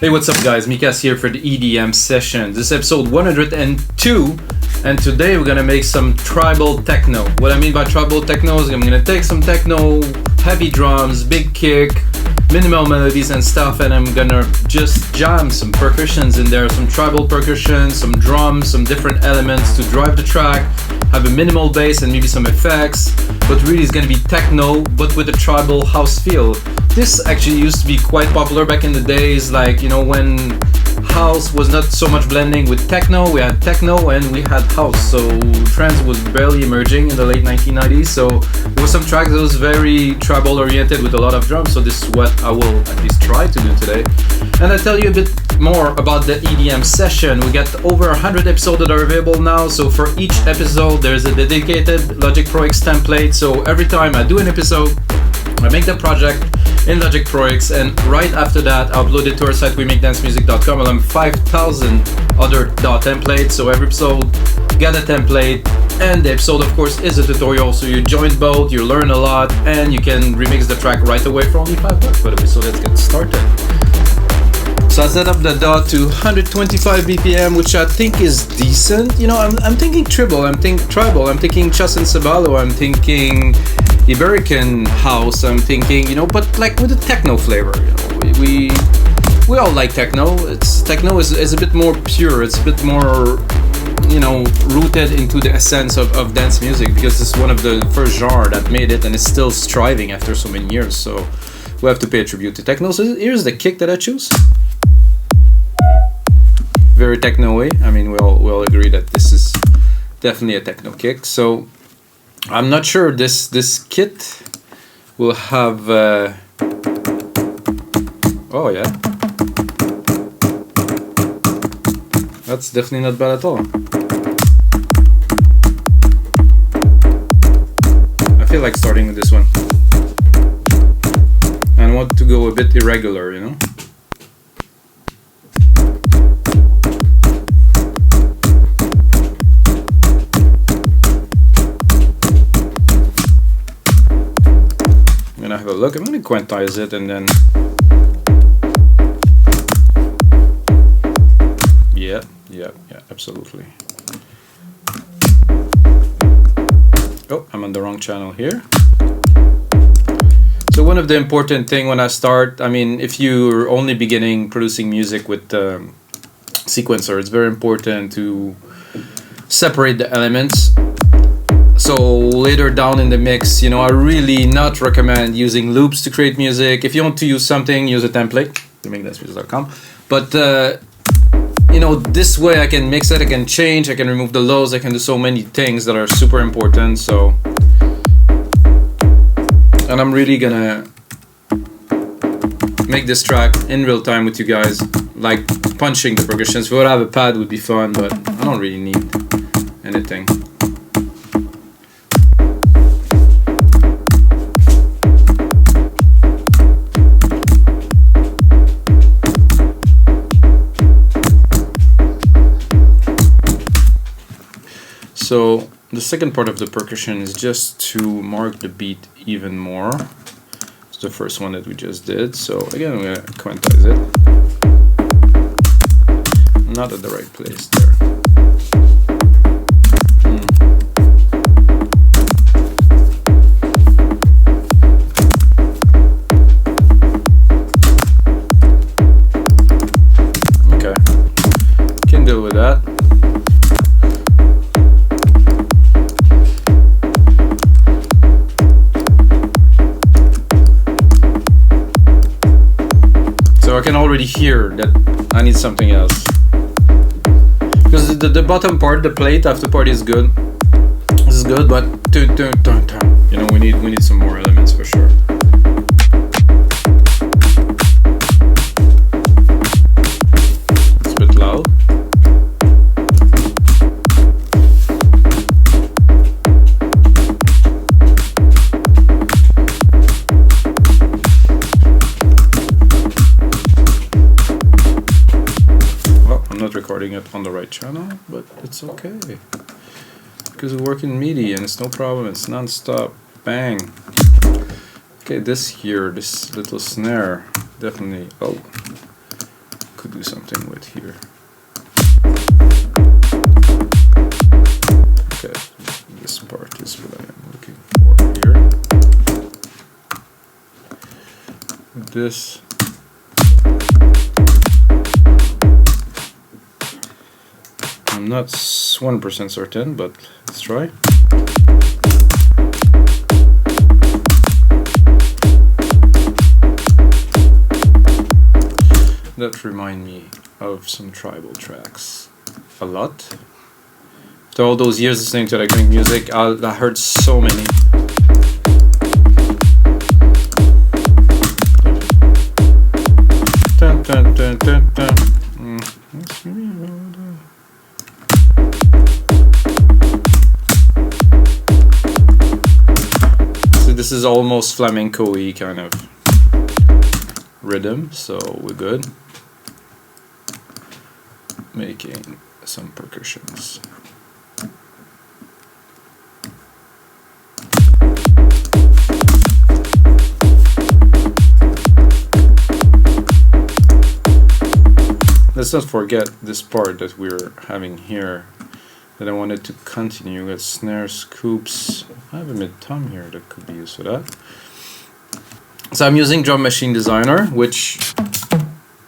Hey, what's up guys, Mikas here for the EDM session. This is episode 102 and today we're gonna make some tribal techno. What I mean by tribal techno is I'm gonna take some techno, heavy drums, big kick, minimal melodies and stuff, and I'm gonna just jam some percussions in there, some tribal percussion, some drums, some different elements to drive the track, have a minimal bass and maybe some effects, but really it's gonna be techno but with a tribal house feel. This actually used to be quite popular back in the days, like, you know, when house was not so much blending with techno. We had techno and we had house, so trance was barely emerging in the late 1990s, so there was some tracks that was very tribal oriented with a lot of drums, so this is what I will at least try to do today. And I'll tell you a bit more about the EDM session. We got over 100 episodes that are available now, so for each episode there's a dedicated Logic Pro X template, so every time I do an episode I make the project in Logic Pro X, and right after that I upload it to our site wemakedancemusic.com along 5,000 other templates. So every episode get a template, and the episode of course is a tutorial, so you join both, you learn a lot, and you can remix the track right away for only $5 by the way. So let's get started. So I set up the DAW to 125 BPM, which I think is decent. You know, I'm thinking tribal, I'm thinking Chus and Ceballos, I'm thinking Iberican house, I'm thinking, you know, but like with a techno flavor. You know, we all like techno. Techno is a bit more pure, it's a bit more, you know, rooted into the essence of dance music, because it's one of the first genre that made it and it's still striving after so many years. So we have to pay a tribute to techno. So here's the kick that I choose. Very techno way. I mean, we all agree that this is definitely a techno kick. So I'm not sure this kit will have oh yeah, that's definitely not bad at all. I feel like starting with this one, and I want to go a bit irregular, you know. Have a look. I'm going to quantize it and then yeah, absolutely. Oh, I'm on the wrong channel here. So one of the important thing when I start, I mean, if you're only beginning producing music with sequencer, it's very important to separate the elements. So later down in the mix, you know, I really not recommend using loops to create music. If you want to use something, use a template, wemakedancemusic.com. But you know, this way I can mix it, I can change, I can remove the lows, I can do so many things that are super important. So, and I'm really gonna make this track in real time with you guys, like punching the percussions. If I would have a pad would be fun, but I don't really need anything. So the second part of the percussion is just to mark the beat even more. It's the first one that we just did. So again, I'm gonna quantize it. Not at the right place there. Okay, can deal with that. So I can already hear that I need something else, because the bottom part, the plate after part is good. This is good, but you know, we need some more elements for sure. It's a bit loud. Recording it on the right channel, but it's okay because we work in MIDI and it's no problem, it's non-stop. Bang. Okay, this here, this little snare, definitely. Oh, could do something with here. Okay, this part is what I am looking for here. This. I'm not 1% certain, but let's try. That remind me of some tribal tracks a lot. After all those years listening to electronic music, I heard so many. Dun, dun, dun, dun, dun. So this is almost flamenco-y kind of rhythm, so we're good. Making some percussions. Let's not forget this part that we're having here that I wanted to continue. We got snare scoops. I have a mid-tom here that could be used for that. So I'm using Drum Machine Designer, which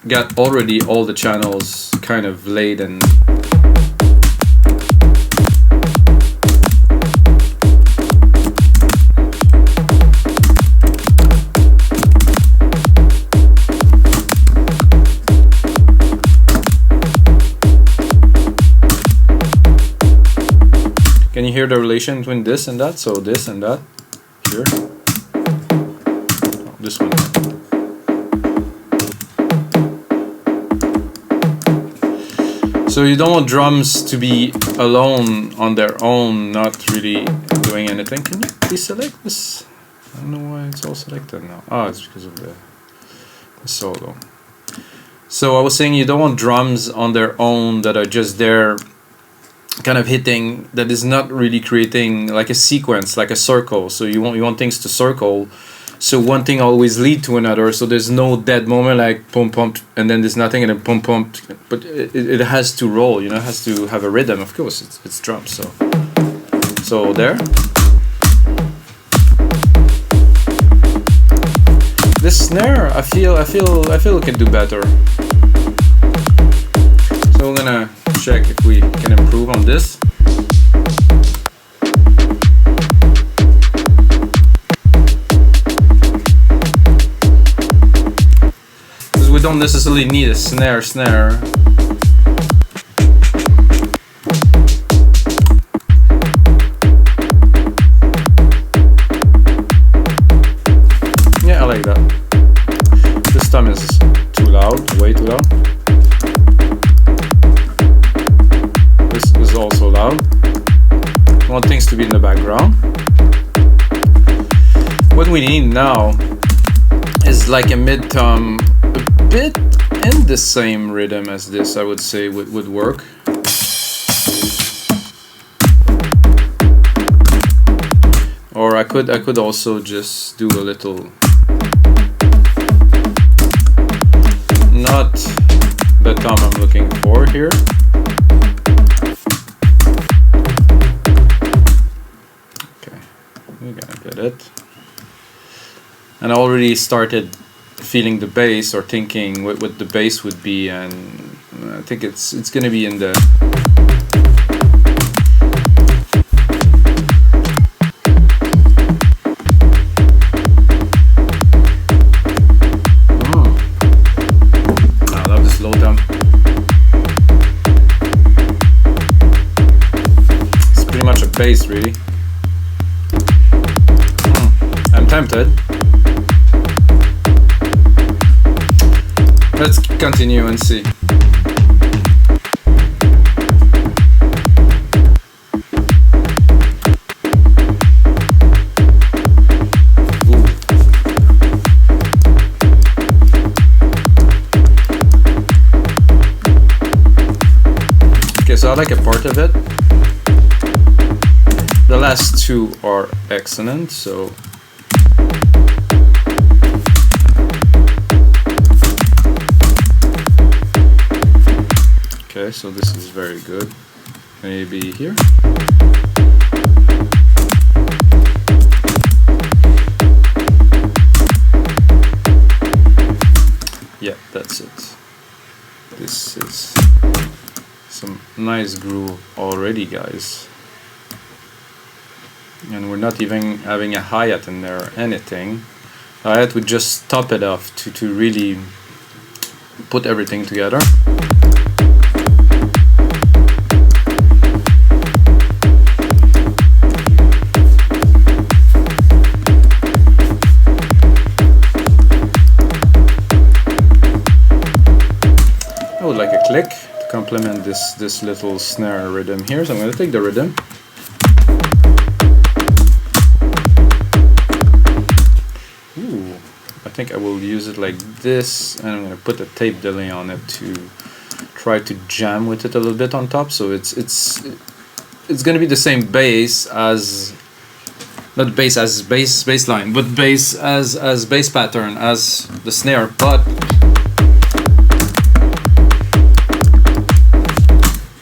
got already all the channels kind of laid and can you hear the relation between this and that? So this and that here. Oh, this one. So you don't want drums to be alone on their own, not really doing anything. Can you deselect this? I don't know why it's all selected now. Oh, it's because of the solo. So I was saying you don't want drums on their own that are just there kind of hitting, that is not really creating like a sequence, like a circle. So you want things to circle. So one thing always lead to another, so there's no dead moment like pump pump and then there's nothing and then pump pump, but it has to roll, you know, it has to have a rhythm. Of course it's drums, so there. This snare, I feel it can do better. So we're gonna check if we can improve on this. We don't necessarily need a snare. Yeah, I like that. This time is too loud, way too loud. This is also loud. I want things to be in the background. What we need now is like a mid-tom, a bit in the same rhythm as this, I would say would work. Or I could also just do a little, not the tom I'm looking for here. Okay, we're gonna get it. And I already started feeling the bass or thinking what the bass would be, and I think it's gonna be in the I love the slow down. It's pretty much a bass, really. I'm tempted. Let's continue and see. Ooh. Okay, so I like a part of it. The last two are excellent, so Okay, so this is very good. Maybe here. Yeah, that's it. This is some nice groove already, guys. And we're not even having a hi-hat in there or anything. Hi-hat would just top it off to really put everything together. I would like a click to complement this little snare rhythm here, so I'm going to take the rhythm. Ooh, I think I will use it like this, and I'm going to put a tape delay on it to try to jam with it a little bit on top, so it's going to be the same bass as, not bass as bass line, but bass as bass pattern as the snare, but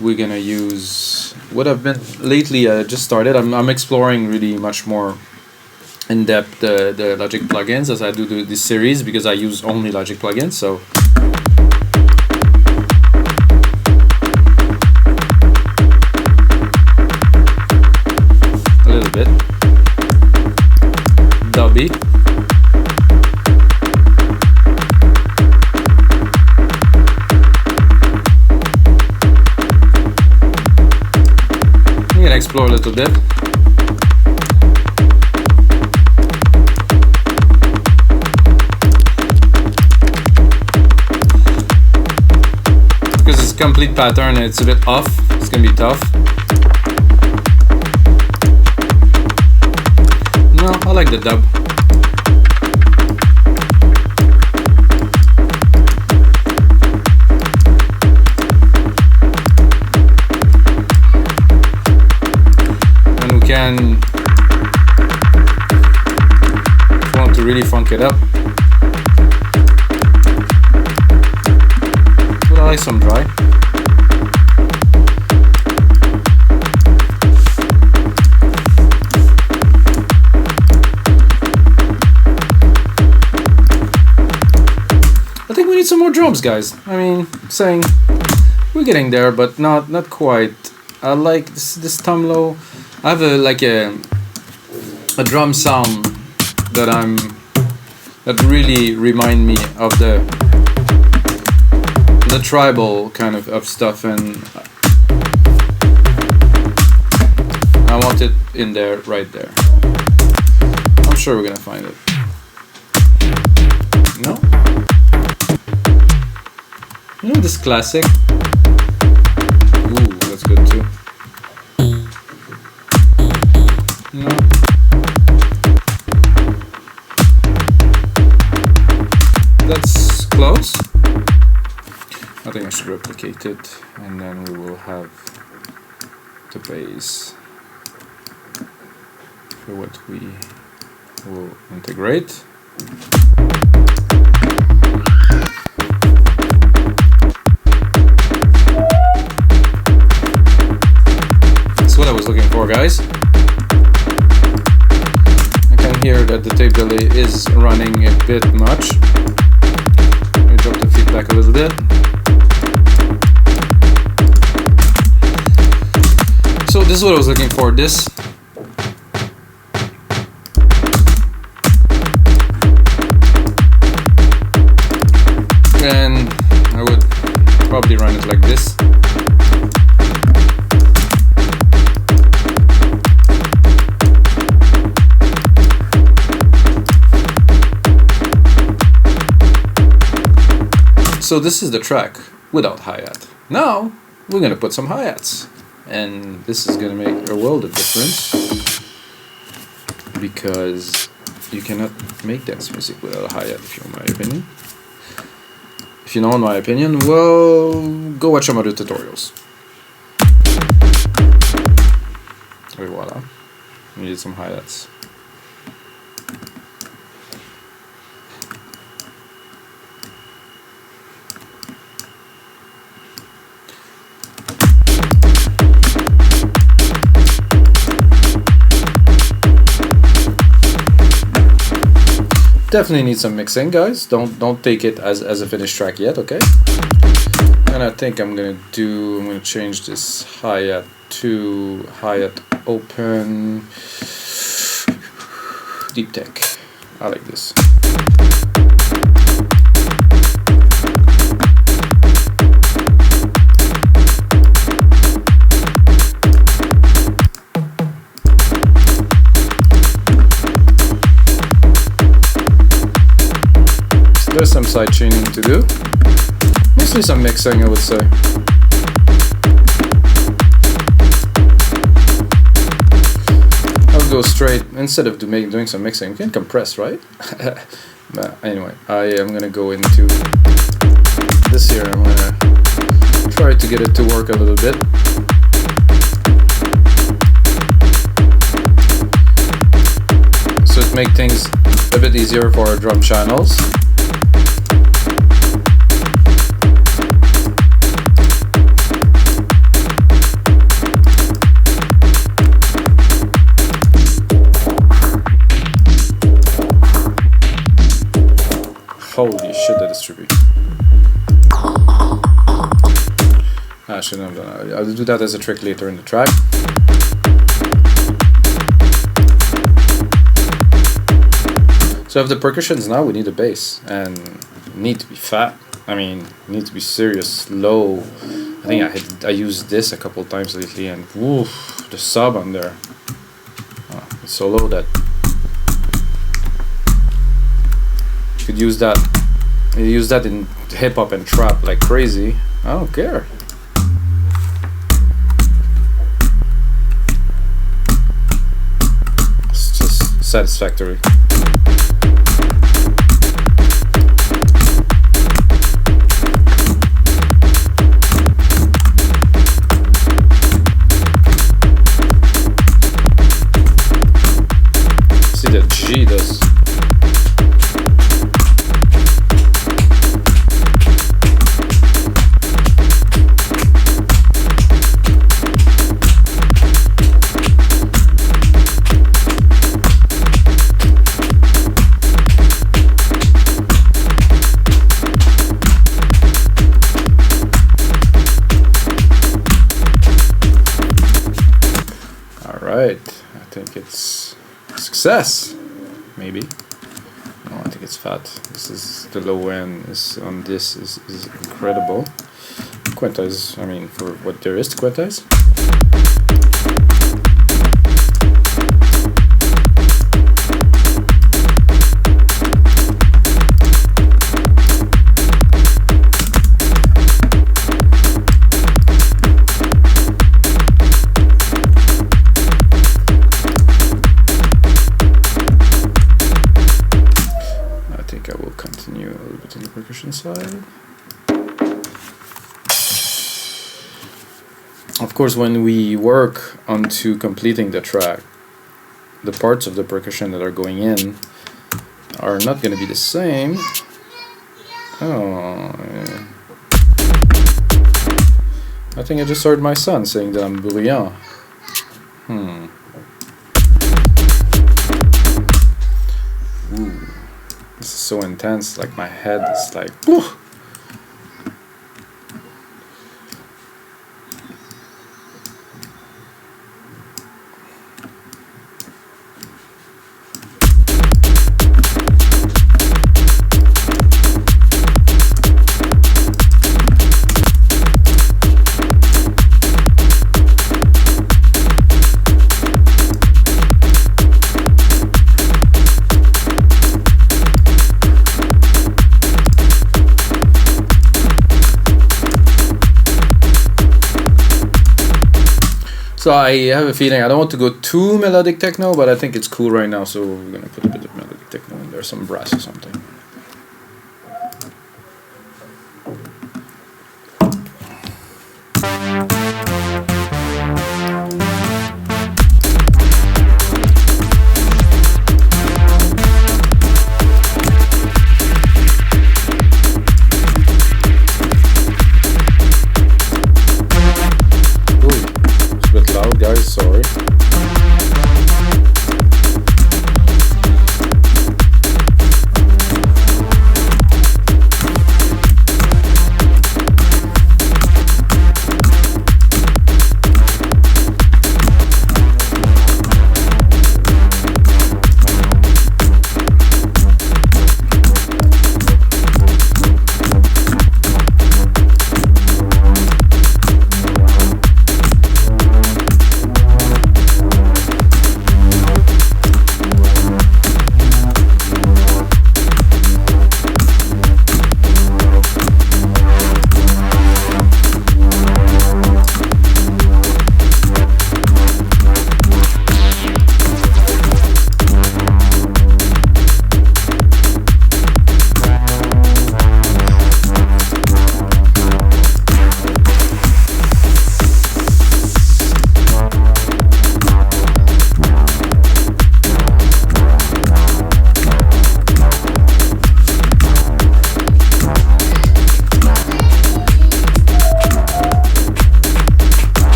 we're gonna use what I've been lately. Just started. I'm exploring really much more in depth the Logic plugins as I do this series, because I use only Logic plugins. So a little bit dubby. Explore a little bit. Because it's a complete pattern and it's a bit off, it's gonna be tough. No, I like the dub. Can, if you want to really funk it up, but I like some dry. I think we need some more drums, guys. I mean, saying we're getting there, but not quite. I like this thumb low. I have a drum sound that really remind me of the tribal kind of stuff, and I want it in there, right there. I'm sure we're gonna find it. No? You know this classic? Ooh, that's good too. No. That's close. I think I should replicate it, and then we will have the bass for what we will integrate. That's what I was looking for, guys. Here that the tape delay is running a bit much. Let me drop the feedback a little bit. So this is what I was looking for. This. And I would probably run it like this. So this is the track without hi-hat. Now we're gonna put some hi-hats, and this is gonna make a world of difference, because you cannot make dance music without a hi-hat, if you want my opinion. If you don't want my opinion, well, go watch some other tutorials. Et voila, we need some hi-hats. definitely needs some mixing, guys. Don't take it as a finished track yet, okay? And I think I'm gonna change this hi-hat to hi-hat open deep tech. I like this. There's some side chaining to do. Mostly some mixing, I would say. I'll go straight, instead of doing some mixing, you can compress, right? But anyway, I am gonna go into this here. I'm gonna try to get it to work a little bit. So it makes things a bit easier for our drum channels. Holy shit, that is trippy. I shouldn't have done that. I'll do that as a trick later in the track. So if the percussions now, we need a bass and need to be fat. I mean, need to be serious low. I think I used this a couple times lately, and woof, the sub on there. Oh, it's so low that you could use that. You use that in hip hop and trap like crazy. I don't care. It's just satisfactory. See that G does. Right, I think it's success, maybe. No, I think it's fat. This is the low end. On this is incredible. Quantize, I mean, for what there is to quantize. Side. Of course, when we work onto completing the track, the parts of the percussion that are going in are not going to be the same. Oh, yeah. I think I just heard my son saying that I'm brilliant. Ooh. This is so intense, like my head is like, whew. So I have a feeling I don't want to go too melodic techno, but I think it's cool right now, so we're gonna put a bit of melodic techno in there, some brass or something. Guys, sorry.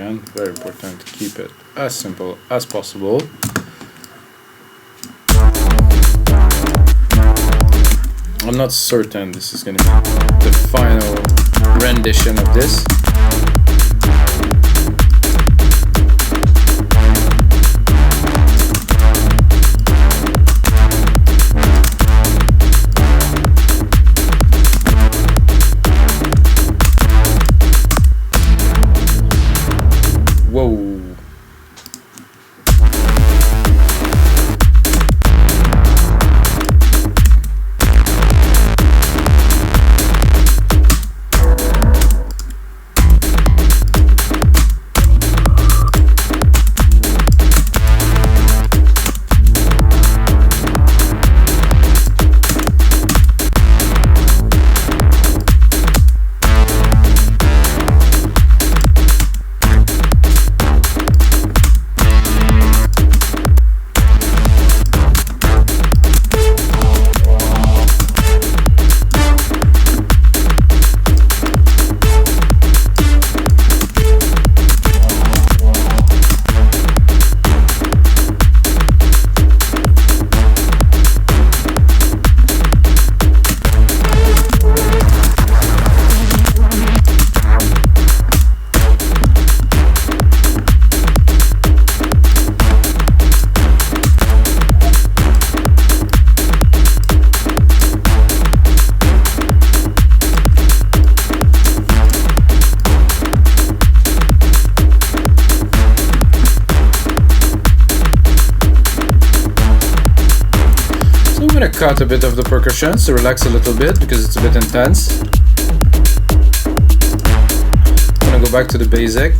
again, very important to keep it as simple as possible. I'm not certain this is going to be the final rendition of this. Whoa. I'm gonna cut a bit of the percussion to relax a little bit because it's a bit intense. I'm gonna go back to the basic.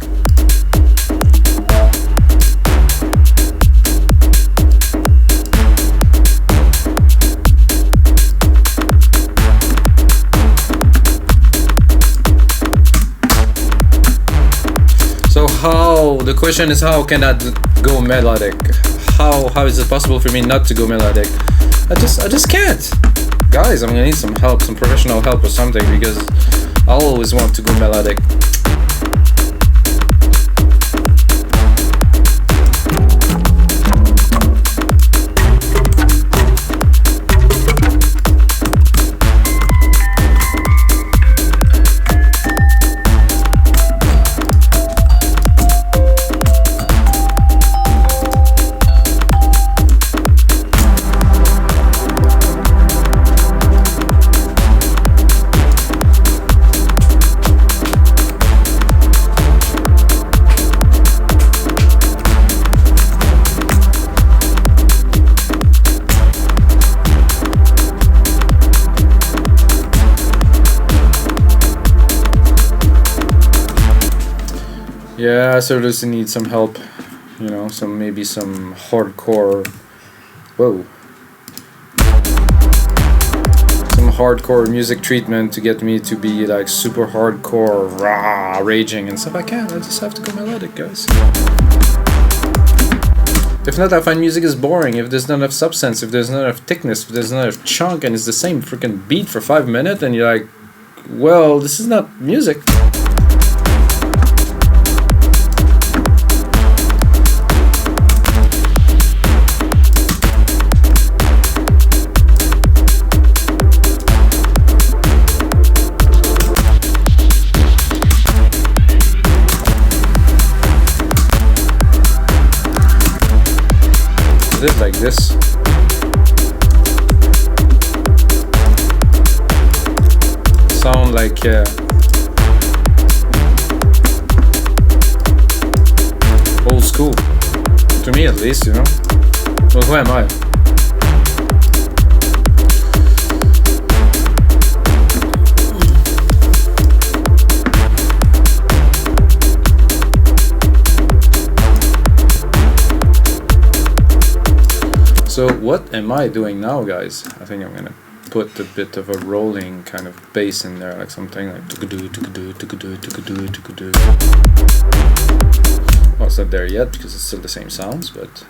So the question is, how can that go melodic? How is it possible for me not to go melodic? I just can't. Guys, I'm gonna need some help, some professional help or something, because I always want to go melodic. Yeah, I seriously need some help, you know, maybe some hardcore, some hardcore music treatment to get me to be like super hardcore, rah, raging and stuff. I can't, I just have to go melodic, guys. If not, I find music is boring, if there's not enough substance, if there's not enough thickness, if there's not enough chunk and it's the same freaking beat for 5 minutes and you're like, well, this is not music. It like this. Sound like old school, to me at least, you know. Well, who am I? So what am I doing now, guys? I think I'm gonna put a bit of a rolling kind of bass in there, like something like tukadoo, tukadoo, tukadoo, tukadoo, tukadoo. Well, it's not there yet because it's still the same sounds, but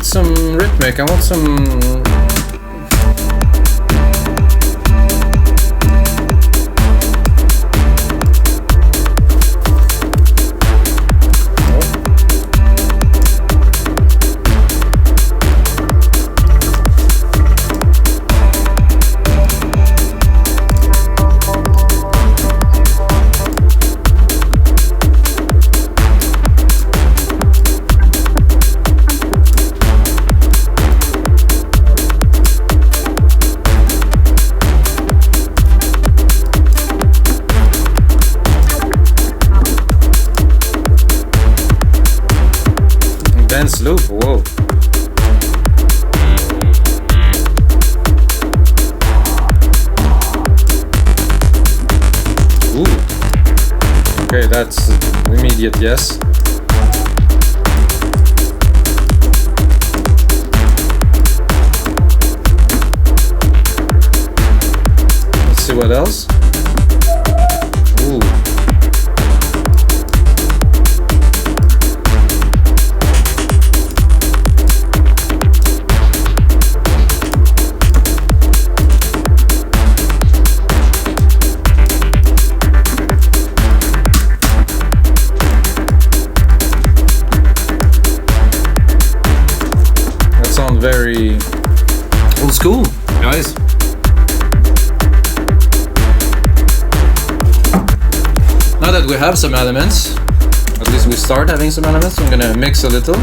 Some rhythmic. I want some. Loop, whoa. Ooh. Okay, that's immediate yes. Let's see what else. Ooh. Very old school, guys. Now that we have some elements, at least we start having some elements, I'm gonna mix a little.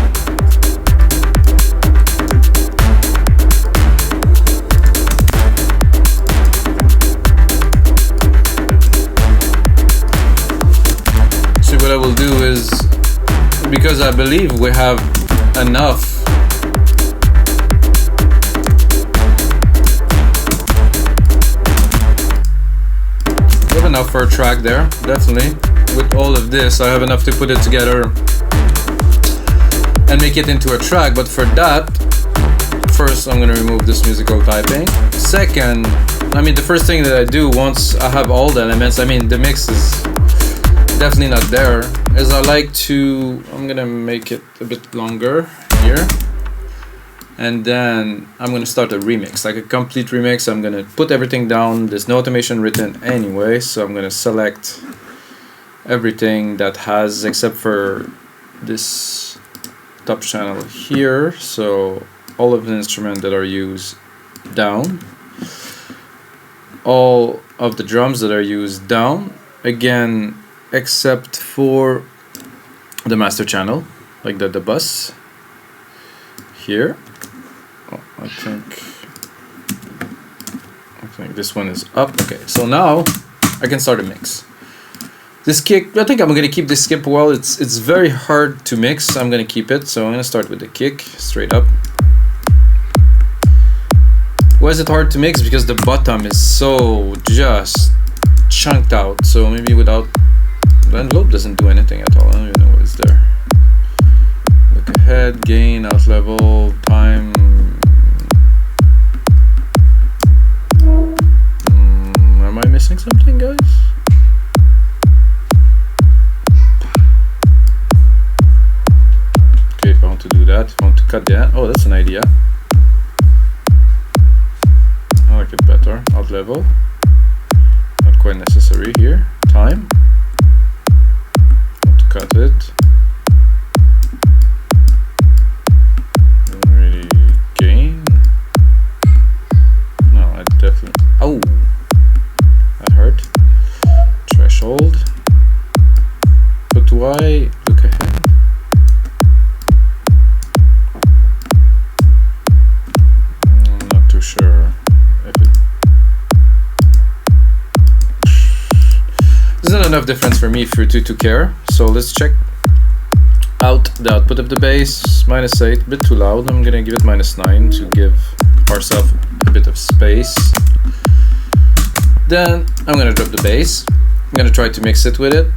See, what I will do is, because I believe we have enough enough for a track there, definitely. With all of this, I have enough to put it together and make it into a track. But for that, first I'm gonna remove this musical typing. Second, I mean, the first thing that I do once I have all the elements, I mean, the mix is definitely not there, is I like to, I'm gonna make it a bit longer here. And then I'm gonna start a remix, like a complete remix. I'm gonna put everything down. There's no automation written anyway, so I'm gonna select everything that has, except for this top channel here. So all of the instruments that are used down, all of the drums that are used down, again, except for the master channel, like the bus here. Oh, I think this one is up. Okay, so now I can start a mix. This kick, I think I'm gonna keep this skip well. It's very hard to mix. I'm gonna keep it, so I'm gonna start with the kick straight up. Why is it hard to mix? Because the bottom is so just chunked out. So maybe without the envelope doesn't do anything at all. I don't even know what is there. Look ahead, gain, out level, time. Am I missing something, guys? Okay, if I want to do that, if I want to cut that, oh, that's an idea. I like it better. Out level, not quite necessary here. Time. threshold. But why look ahead? I'm not too sure if it... There's not enough difference for me to care, so let's check out the output of the bass. -8, a bit too loud. I'm gonna give it -9 to give ourselves a bit of space. Then I'm gonna drop the bass. I'm gonna try to mix it with it,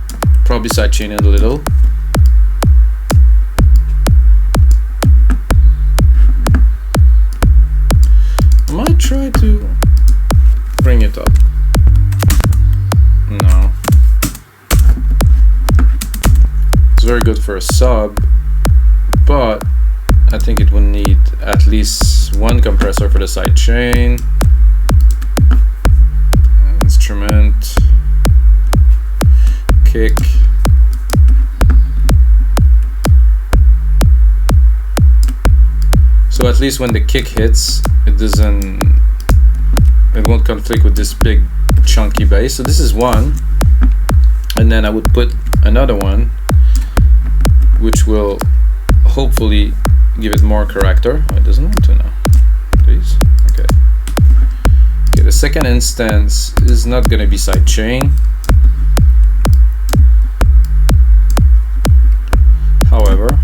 probably sidechain it a little. I might try to bring it up. No. It's very good for a sub, but I think it would need at least one compressor for the sidechain. Instrument, kick. So at least when the kick hits, it won't conflict with this big chunky bass. So this is one, and then I would put another one, which will hopefully give it more character. Oh, it doesn't want to now. Please. Okay. Okay, the second instance is not going to be sidechain. However,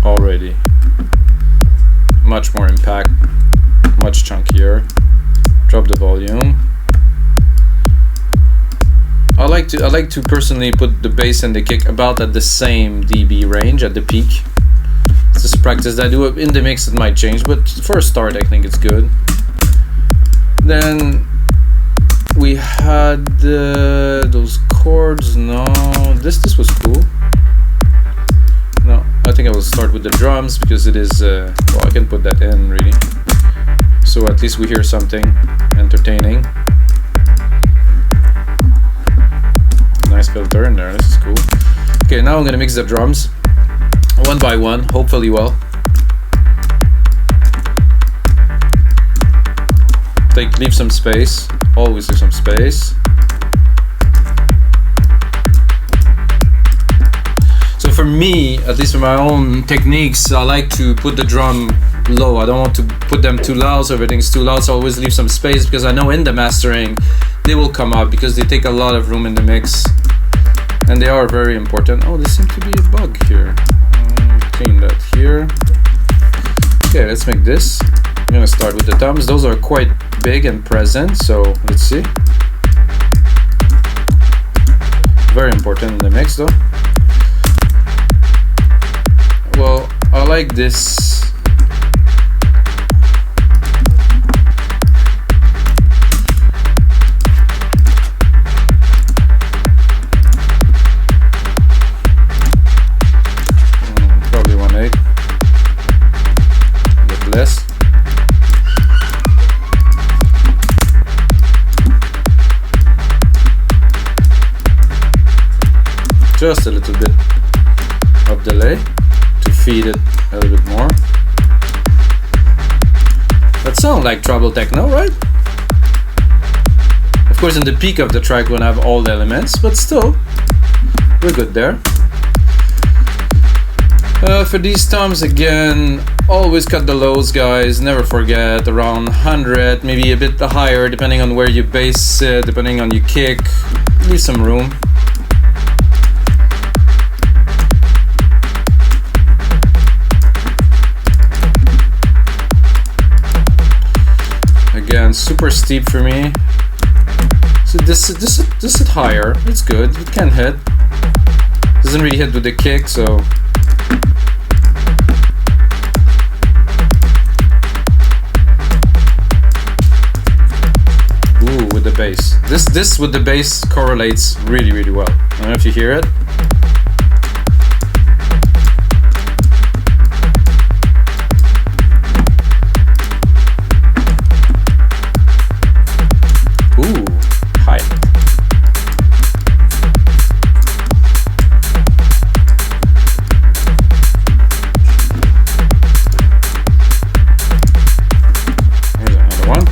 already much more impact, much chunkier. Drop the volume. I like to personally put the bass and the kick about at the same dB range at the peak. It's just practice that I do. In the mix it might change, but for a start I think it's good. Then we had those chords. No, this was cool. No, I think I will start with the drums because it is well, I can put that in really, so at least we hear something entertaining. Nice filter in there, this is cool. Okay, now I'm gonna mix the drums one by one, hopefully well. Leave some space, always leave some space. So for me, at least for my own techniques, I like to put the drum low. I don't want to put them too loud, so everything's too loud, so I always leave some space because I know in the mastering they will come up because they take a lot of room in the mix and they are very important. Oh, there seems to be a bug here. Clean that here. Okay, let's make this. I'm gonna start with the toms. Those are quite big and present, so let's see. Very important in the mix though. Well, I like this. Probably 1/8. A bit less. Just a little bit of delay to feed it a little bit more. That sounds like treble techno, right? Of course, in the peak of the track, we'll have all the elements, but still, we're good there. For these toms, again, always cut the lows, guys. Never forget, around 100, maybe a bit higher, depending on where you bass it, depending on your kick. Leave some room. Again, super steep for me. So this is higher. It's good. It can hit. Doesn't really hit with the kick, so. Ooh, with the bass. This with the bass correlates really, really well. I don't know if you hear it. Ooh, high. Here's another one.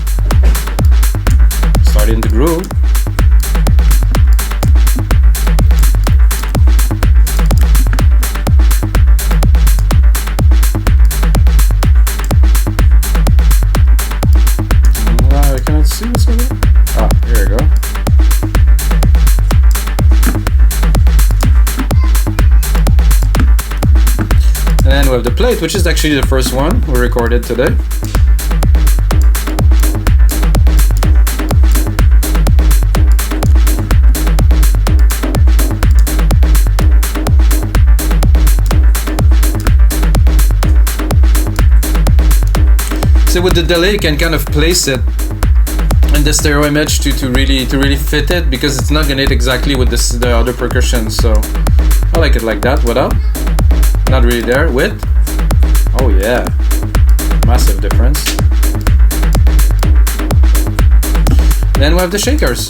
Starting the groove. template, which is actually the first one we recorded today. So with the delay, you can kind of place it in the stereo image to really fit it, because it's not gonna hit exactly with the other percussion. So I like it like that. Without, not really there. With, oh yeah, massive difference. Then we have the shakers.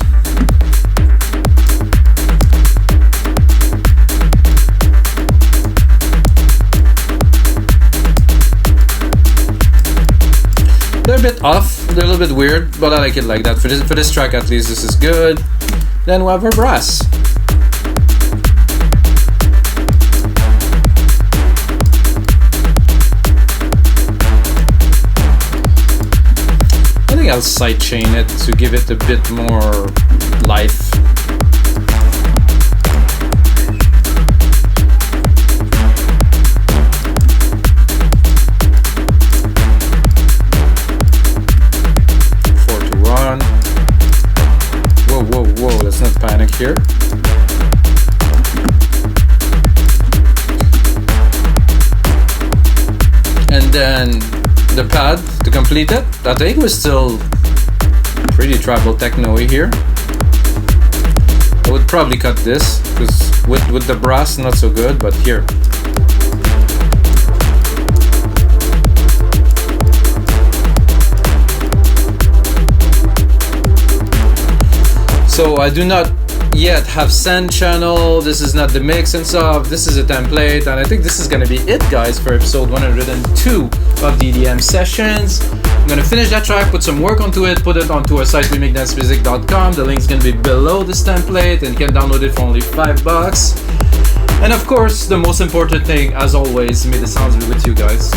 They're a bit off, they're a little bit weird, but I like it like that. For this track at least, this is good. Then we have our brass. I think I'll sidechain it to give it a bit more life. Whoa, let's not panic here. And then the pad to complete it. I think we're still pretty tribal techno-y here. I would probably cut this, because with the brass not so good, but here. So I do not yet have send channel, this is not the mix and stuff, this is a template, and I think this is gonna be it, guys, for episode 102 of the EDM sessions. I'm gonna finish that track, put some work onto it, put it onto our site, wemake-music.com. The link's gonna be below this template, and you can download it for only $5. And of course, the most important thing, as always, may the sounds be with you guys.